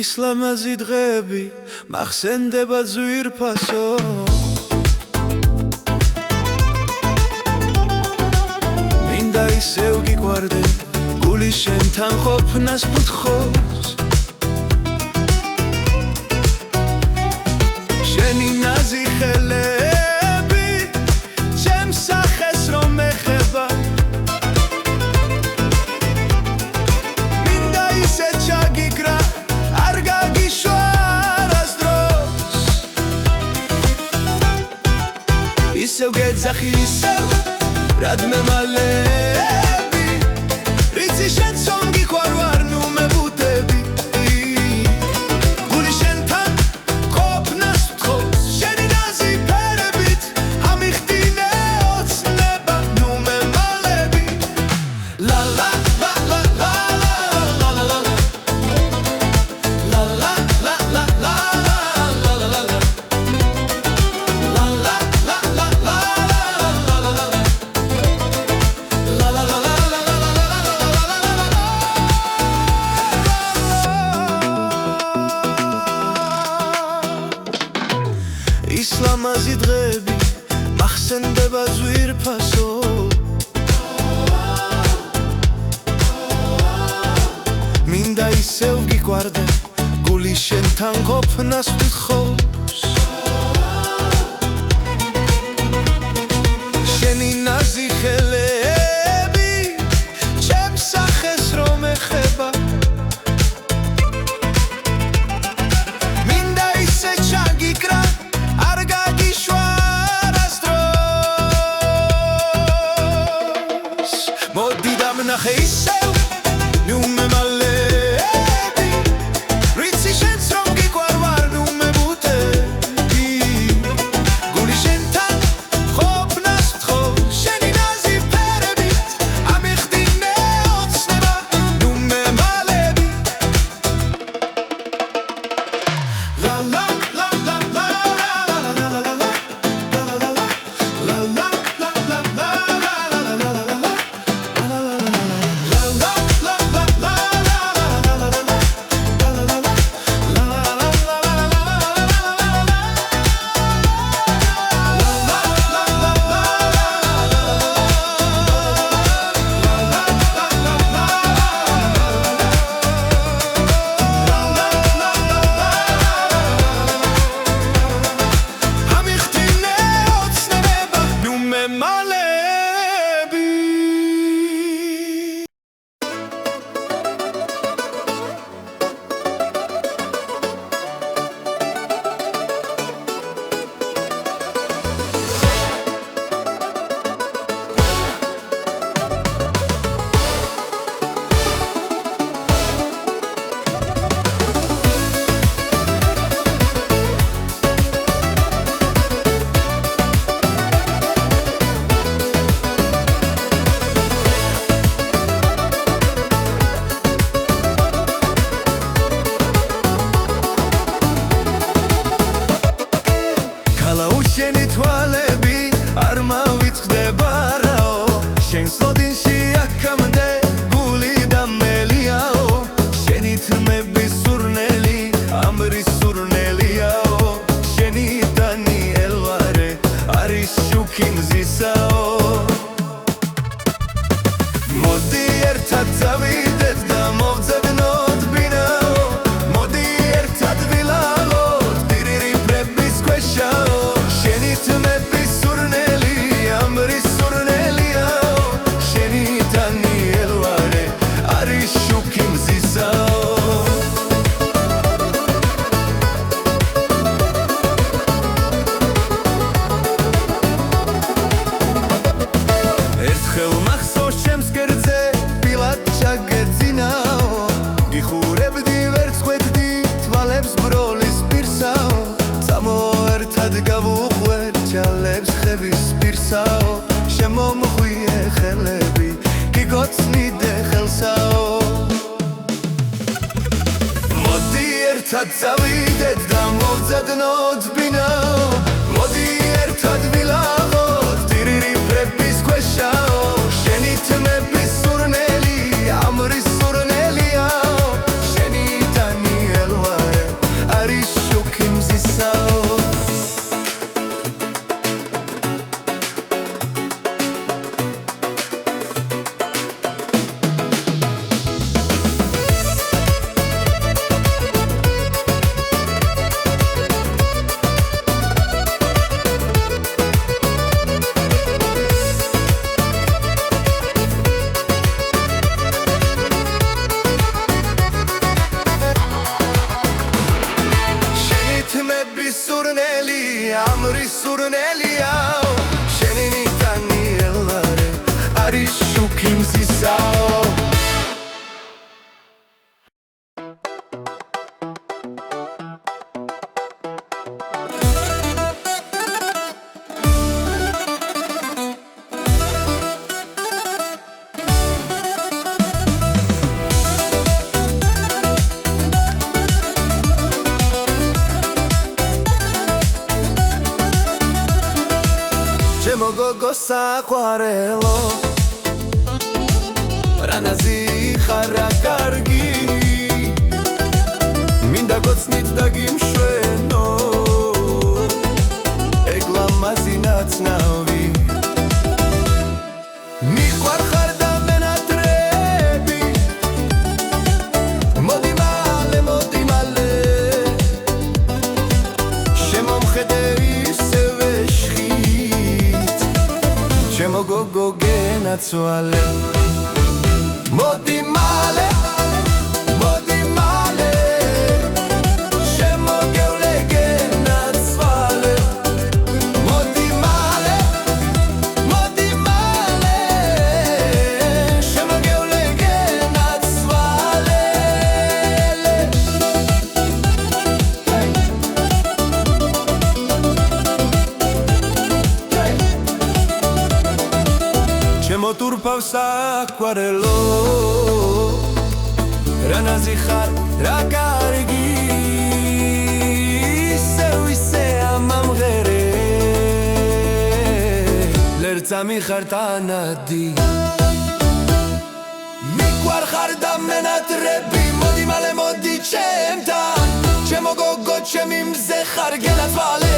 ისლამაზი დღეები მახსენდება ძვირფასო მინდა ისევ გიყვარდე გული შენთან ყოფნას ფუთხოს შენი ნაზი ხელები ჩემს სახეს რომ ეხება მინდა ისე ჩაგიგრა არ გაგიშვა არასდროს ისევ გეძახი ისევ რადმე მალები რიცი შენ სომ გიყვარ ვარ ნუ მებუტები გული შენთან ყოფნას ვთხოვს შენი ნაზი ფერებით ამიხდინე ოცნება ნუ მემალები ლა ლა ლა ლა ლა ლა ლა ლა ლა ლა ლა ლა ლა ისლამაზი დღეები მახსენდება ძვირფასო მინდა ისევ გიყვარდე გული შენთან ყოფნას ვთხოვს შენი ნაზი ხელები ჩემს სახეს რომ ეხება მინდა ისე ჩაგიგრა არ გაგიშვა არასდროს მოდი დამნახე ისევ ნუ მემალები რიცი შენს რომ გიყვარ ვარ ნუ მებუტები გული შენთან ყოფნას ვთხოვს შენი ნაზი ფერებით ამიხდინე ოცნება ნუ მემალები ლა ლა ლა ლა ლა ლა ლა ლა შენი თვალები არ მავიწყდება რაო შენ სოდინში აქამდე გული დამელიაო შენი თმები სურნელი ამრის სურნელიაო შენი დანიელვარე არის შუქი მზისაო მოდი ერთად წავიდეთ და მოვძებნოთ ბინაო მოდი ერთად ვილალოთ დირირიფრების ქვეშაო შენი თმები სურნელი ამრის სურნელიაო შენი დანიელვარე არის შუქი მზისაო ერთხელ მახსოვს ჩემს კერძზე ბილად ჩაგეძინაო გიხურებდი ვერც ხვედდი თვალებს ბროლის პირსაო წამო ერთად გავუყვერ ჩალებს ხევის პირსაო შემომხვიე ხელები გიგოცნიდე ხელსაო მოდი ერთად წავიდეთ და მოვძებნოთ ბინაო მოდი ერთად ვილაღოთ დირირიფრების ქვეშაო შენი თმები სურნელი ამრის სურნელიაო შენი დანიელვარე ნაო შენი ნიტანი ელარე არის შუქი მზისაო ჩემო გოგო საყვარელო რანაზი ხარ რა კარგი მინდა გოცნით და გიმშვენო ეგლამაზი ნაცნავი მიყვარ ხარ და მენატრები მოდი მალე შემომხედე ისევე ჩემო გოგო გენაცვალე მოდი მალე შემოგევლე გენაცვალე მოდი მალე შემოგევლე გენაცვალე ჩემო ტურფავ საყვარელო რანაზი ხარ რა კარგი ისე ამამღერე ლერწამი ხარ თანადი მიყვარ ხარ და მენატრები მოდი მალე მოდი ჩემთან ჩემო გოგო ჩემი მზე ხარ გენაცვალე